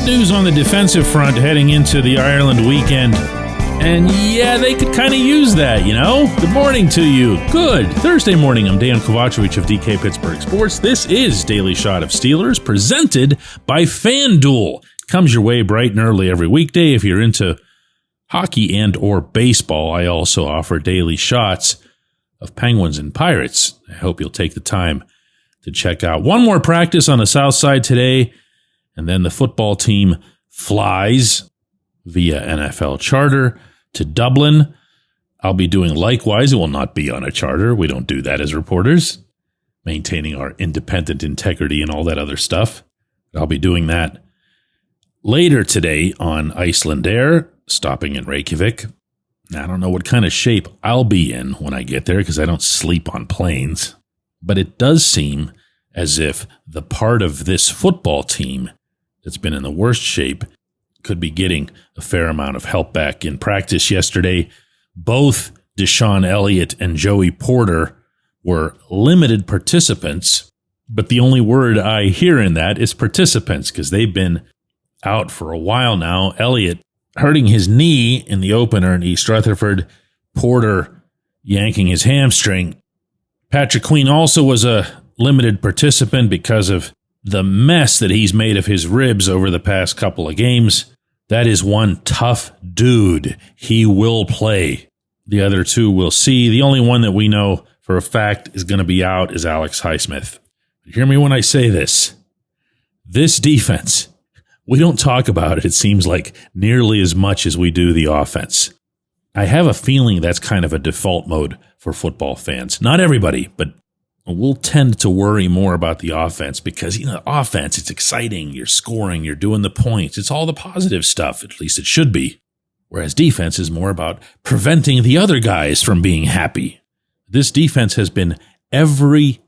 news on the defensive front heading into the Ireland weekend. And yeah, they could kind of use that, you know? Good morning to you. Good Thursday morning. I'm Dejan Kovacevic of DK Pittsburgh Sports. This is Daily Shot of Steelers, presented by FanDuel. Comes your way bright and early every weekday. If you're into hockey and or baseball, I also offer daily shots of Penguins and Pirates. I hope you'll take the time to check out one more practice on the south side today, and then the football team flies via NFL charter to Dublin. I'll be doing likewise. It will not be on a charter. We don't do that as reporters, maintaining our independent integrity and all that other stuff. I'll be doing that later today on Icelandair, stopping in Reykjavik. I don't know what kind of shape I'll be in when I get there because I don't sleep on planes. But it does seem as if the part of this football team that's been in the worst shape could be getting a fair amount of help back. In practice yesterday, both Deshaun Elliott and Joey Porter were limited participants, but the only word I hear in that is participants because they've been out for a while now. Elliott hurting his knee in the opener in East Rutherford, Porter yanking his hamstring. Patrick Queen also was a limited participant because of the mess that he's made of his ribs over the past couple of games. That is one tough dude. He will play. The other two we'll see. The only one that we know for a fact is going to be out is Alex Highsmith. Hear me when I say this. This defense, we don't talk about it, it seems like, nearly as much as we do the offense. I have a feeling that's kind of a default mode for football fans. Not everybody, but we'll tend to worry more about the offense because, you know, offense, it's exciting. You're scoring, you're doing the points. It's all the positive stuff, at least it should be. Whereas defense is more about preventing the other guys from being happy. This defense has been every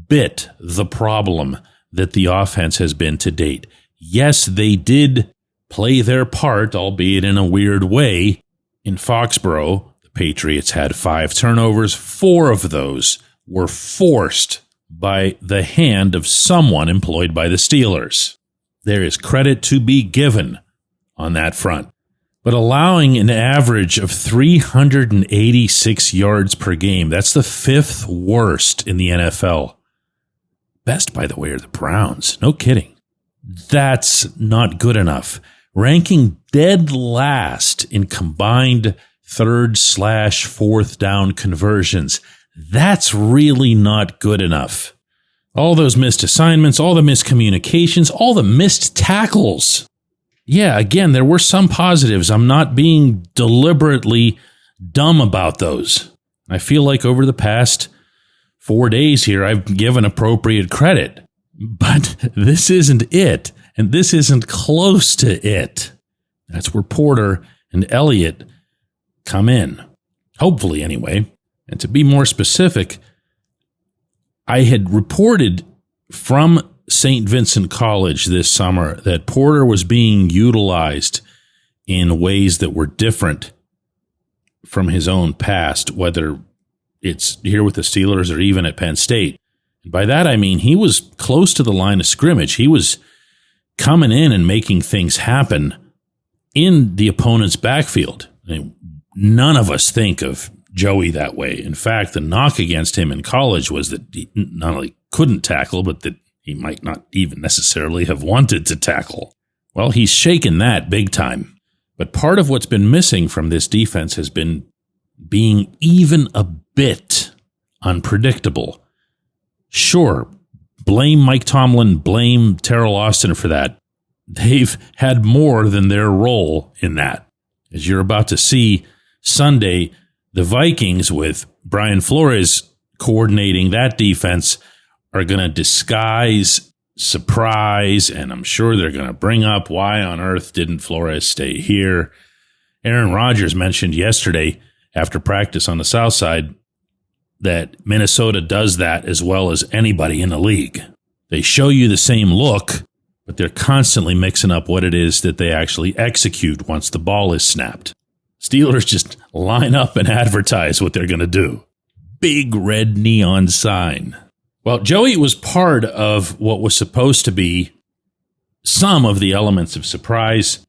bit the problem that the offense has been to date. Yes, they did play their part, albeit in a weird way. In Foxborough, the Patriots had 5 turnovers. 4 of those were forced by the hand of someone employed by the Steelers. There is credit to be given on that front. But allowing an average of 386 yards per game, that's the 5th worst in the NFL. Best, by the way, are the Browns. No kidding. That's not good enough. Ranking dead last in combined 3rd/4th down conversions. That's really not good enough. All those missed assignments, all the miscommunications, all the missed tackles. Yeah, again, there were some positives. I'm not being deliberately dumb about those. I feel like over the past 4 days here, I've given appropriate credit. But this isn't it, and this isn't close to it. That's where Porter and Elliott come in. Hopefully, anyway. And to be more specific, I had reported from St. Vincent College this summer that Porter was being utilized in ways that were different from his own past, whether it's here with the Steelers or even at Penn State. And by that, I mean he was close to the line of scrimmage. He was coming in and making things happen in the opponent's backfield. I mean, none of us think of Joey that way. In fact, the knock against him in college was that he not only couldn't tackle, but that he might not even necessarily have wanted to tackle. Well, he's shaken that big time. But part of what's been missing from this defense has been being even a bit unpredictable. Sure, blame Mike Tomlin, blame Terrell Austin for that. They've had more than their role in that. As you're about to see Sunday, the Vikings, with Brian Flores coordinating that defense, are going to disguise, surprise, and I'm sure they're going to bring up why on earth didn't Flores stay here. Aaron Rodgers mentioned yesterday after practice on the south side that Minnesota does that as well as anybody in the league. They show you the same look, but they're constantly mixing up what it is that they actually execute once the ball is snapped. Steelers just line up and advertise what they're going to do. Big red neon sign. Well, Joey was part of what was supposed to be some of the elements of surprise.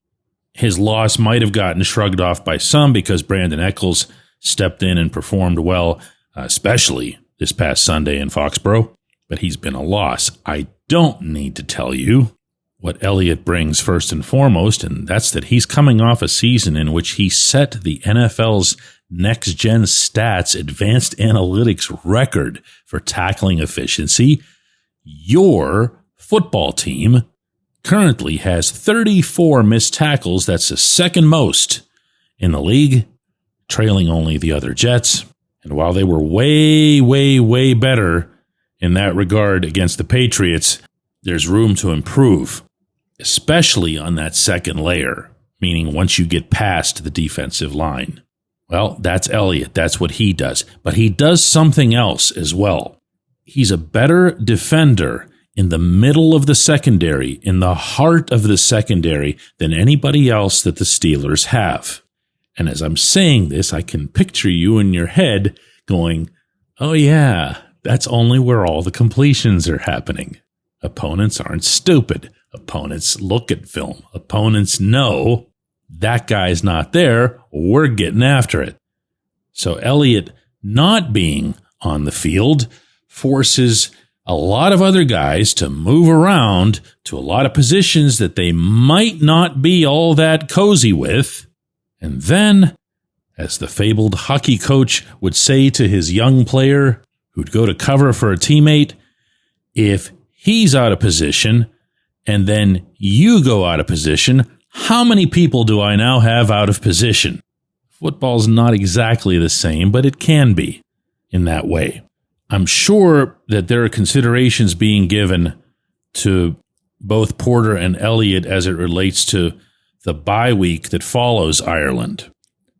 His loss might have gotten shrugged off by some because Brandon Eccles stepped in and performed well, especially this past Sunday in Foxborough. But he's been a loss. I don't need to tell you what Elliott brings first and foremost, and that's that he's coming off a season in which he set the NFL's next-gen stats advanced analytics record for tackling efficiency. Your football team currently has 34 missed tackles. That's the second most in the league, trailing only the other Jets. And while they were way, way, way better in that regard against the Patriots, there's room to improve, especially on that second layer, meaning once you get past the defensive line. Well, that's Elliott. That's what he does. But he does something else as well. He's a better defender in the middle of the secondary, in the heart of the secondary, than anybody else that the Steelers have. And as I'm saying this, I can picture you in your head going, oh yeah, that's only where all the completions are happening. Opponents aren't stupid. Opponents look at film. Opponents know that guy's not there. We're getting after it. So Elliott not being on the field forces a lot of other guys to move around to a lot of positions that they might not be all that cozy with. And then, as the fabled hockey coach would say to his young player who'd go to cover for a teammate, if he's out of position and then you go out of position, how many people do I now have out of position? Football's not exactly the same, but it can be in that way. I'm sure that there are considerations being given to both Porter and Elliott as it relates to the bye week that follows Ireland.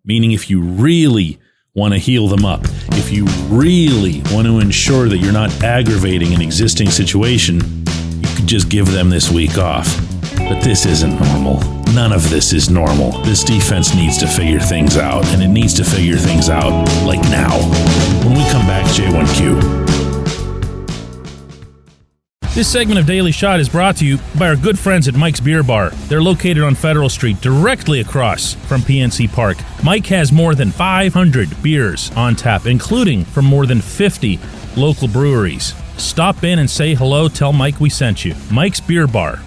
Meaning if you really want to heal them up, if you really want to ensure that you're not aggravating an existing situation, you could just give them this week off. But this isn't normal. None of this is normal. This defense needs to figure things out, and it needs to figure things out like now. When we come back, J1Q. This segment of Daily Shot is brought to you by our good friends at Mike's Beer Bar. They're located on Federal Street, directly across from PNC Park. Mike has more than 500 beers on tap, including from more than 50 local breweries. Stop in and say hello. Tell Mike we sent you. Mike's Beer Bar.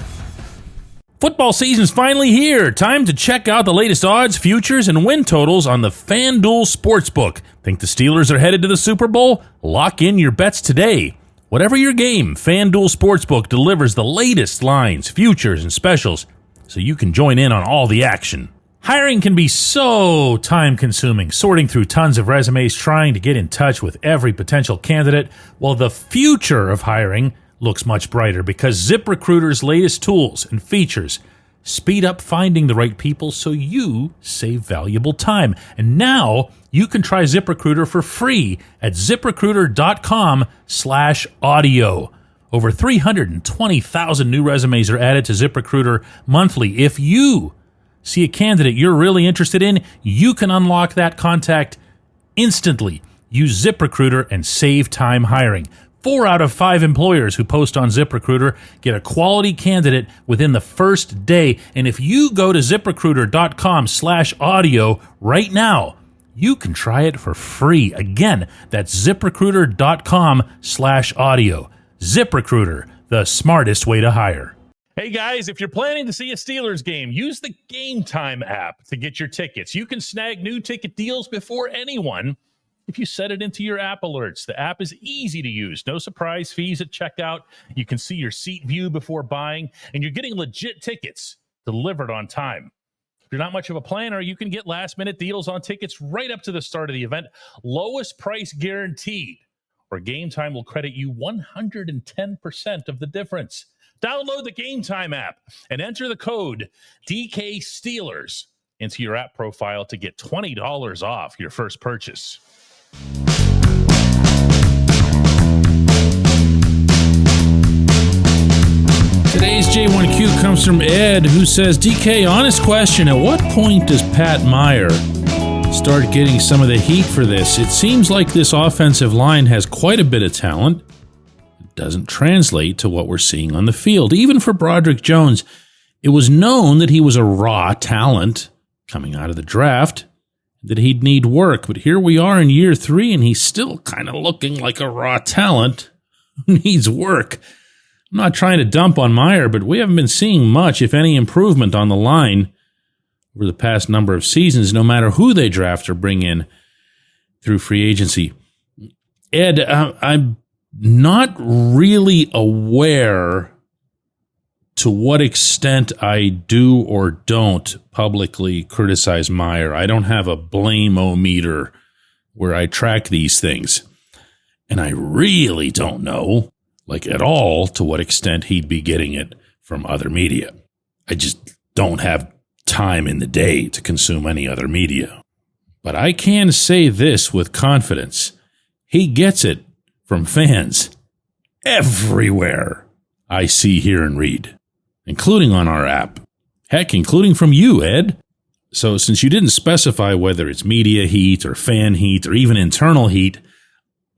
Football season's finally here. Time to check out the latest odds, futures, and win totals on the FanDuel Sportsbook. Think the Steelers are headed to the Super Bowl? Lock in your bets today. Whatever your game, FanDuel Sportsbook delivers the latest lines, futures, and specials so you can join in on all the action. Hiring can be so time-consuming, sorting through tons of resumes, trying to get in touch with every potential candidate. Well, the future of hiring looks much brighter because ZipRecruiter's latest tools and features speed up finding the right people so you save valuable time. And now you can try ZipRecruiter for free at ZipRecruiter.com/audio. Over 320,000 new resumes are added to ZipRecruiter monthly. If you see a candidate you're really interested in, you can unlock that contact instantly. Use ZipRecruiter and save time hiring. 4 out of 5 employers who post on ZipRecruiter get a quality candidate within the first day. And if you go to ZipRecruiter.com/audio right now, you can try it for free. Again, that's ZipRecruiter.com/audio. ZipRecruiter, the smartest way to hire. Hey guys, if you're planning to see a Steelers game, use the Game Time app to get your tickets. You can snag new ticket deals before anyone if you set it into your app alerts. The app is easy to use. No surprise fees at checkout. You can see your seat view before buying, and you're getting legit tickets delivered on time. If you're not much of a planner, you can get last-minute deals on tickets right up to the start of the event. Lowest price guaranteed, or Game Time will credit you 110% of the difference. Download the Game Time app and enter the code DK Steelers into your app profile to get $20 off your first purchase. Today's J1Q comes from Ed, who says, DK, honest question, at what point does Pat Meyer start getting some of the heat for this? It seems like this offensive line has quite a bit of talent. doesn't translate to what we're seeing on the field. Even for Broderick Jones, it was known that he was a raw talent coming out of the draft, that he'd need work. But here we are in year 3, and he's still kind of looking like a raw talent who needs work. I'm not trying to dump on Meyer, but we haven't been seeing much, if any, improvement on the line over the past number of seasons, no matter who they draft or bring in through free agency. Ed, I'm not really aware to what extent I do or don't publicly criticize Meyer. I don't have a blame-o-meter where I track these things. And I really don't know, at all, to what extent he'd be getting it from other media. I just don't have time in the day to consume any other media. But I can say this with confidence. He gets it from fans everywhere I see, hear, and read, including on our app. Heck, including from you, Ed. So since you didn't specify whether it's media heat or fan heat or even internal heat,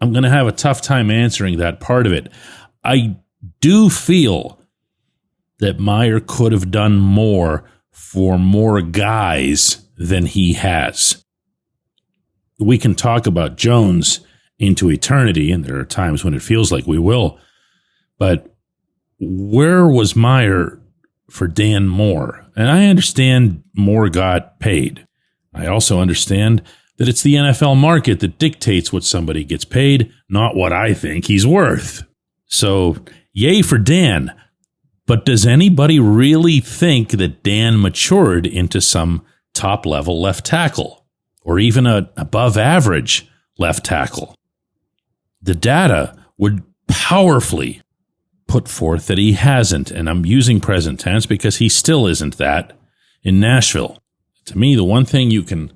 I'm going to have a tough time answering that part of it. I do feel that Meyer could have done more for more guys than he has. We can talk about Jones into eternity, and there are times when it feels like we will. But where was Meyer for Dan Moore? And I understand Moore got paid. I also understand that it's the NFL market that dictates what somebody gets paid, not what I think he's worth. So, yay for Dan. But does anybody really think that Dan matured into some top-level left tackle, or even an above-average left tackle? The data would powerfully put forth that he hasn't, and I'm using present tense because he still isn't that in Nashville. To me, the one thing you can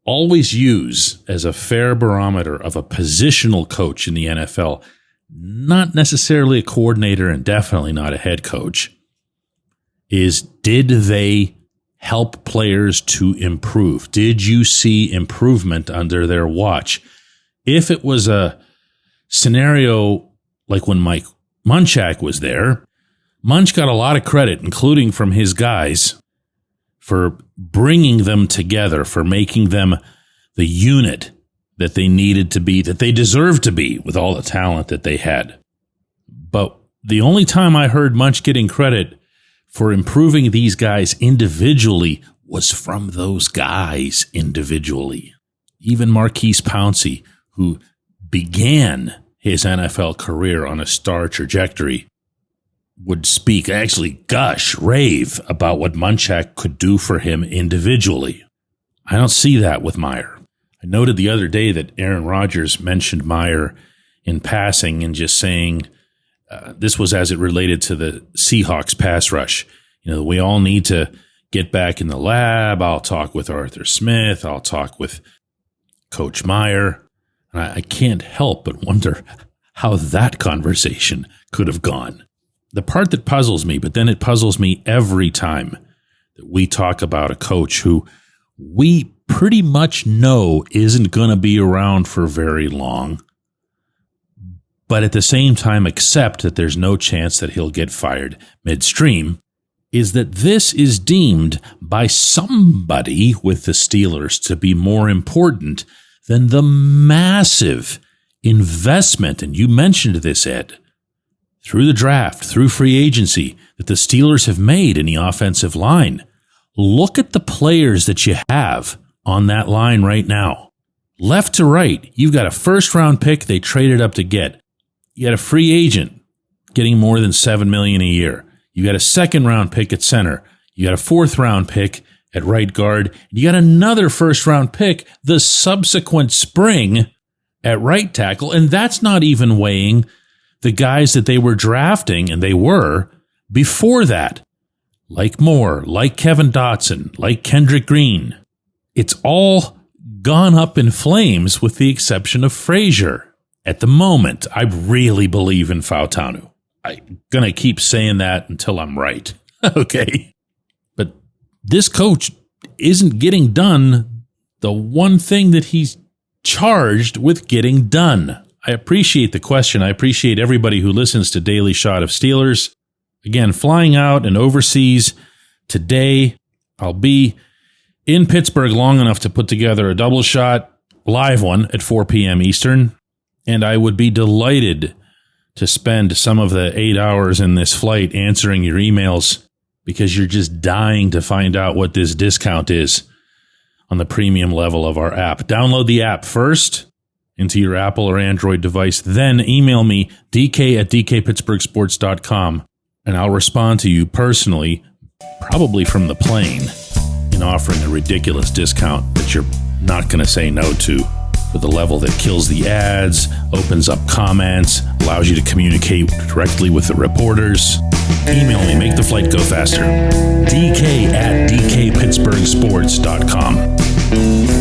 always use as a fair barometer of a positional coach in the NFL, not necessarily a coordinator and definitely not a head coach, is did they help players to improve? Did you see improvement under their watch? If it was a scenario like when Mike Munchak was there, Munch got a lot of credit, including from his guys, for bringing them together, for making them the unit that they needed to be, that they deserved to be with all the talent that they had. But the only time I heard Munch getting credit for improving these guys individually was from those guys individually. Even Marquise Pouncey, who began his NFL career on a star trajectory, would speak, actually gush, rave about what Munchak could do for him individually. I don't see that with Meyer. I noted the other day that Aaron Rodgers mentioned Meyer in passing and just saying this was as it related to the Seahawks pass rush. You know, we all need to get back in the lab. I'll talk with Arthur Smith. I'll talk with Coach Meyer. And I can't help but wonder how that conversation could have gone. The part that puzzles me, but then it puzzles me every time that we talk about a coach who we pretty much know isn't going to be around for very long, but at the same time accept that there's no chance that he'll get fired midstream, is that this is deemed by somebody with the Steelers to be more important than the massive investment, and you mentioned this, Ed, through the draft, through free agency, that the Steelers have made in the offensive line. Look at the players that you have on that line right now. Left to right, you've got a first-round pick they traded up to get. You got a free agent getting more than $7 million a year. You got a second-round pick at center. You got a fourth-round pick at right guard. You got another first-round pick the subsequent spring at right tackle, and that's not even weighing the guys that they were drafting, and they were, before that. Like Moore, like Kevin Dotson, like Kendrick Green. It's all gone up in flames with the exception of Frazier. At the moment, I really believe in Fautanu. I'm going to keep saying that until I'm right. Okay. But this coach isn't getting done the one thing that he's charged with getting done I appreciate the question. I appreciate everybody who listens to Daily Shot of Steelers. Again, flying out and overseas today. I'll be in Pittsburgh long enough to put together a double shot, live one at 4 p.m. Eastern. And I would be delighted to spend some of the 8 hours in this flight answering your emails, because you're just dying to find out what this discount is on the premium level of our app. Download the app first into your Apple or Android device, then email me, dk@dkpittsburghsports.com, and I'll respond to you personally, probably from the plane, in offering a ridiculous discount that you're not going to say no to, for the level that kills the ads, opens up comments, allows you to communicate directly with the reporters. Email me, make the flight go faster. dk@dkpittsburghsports.com.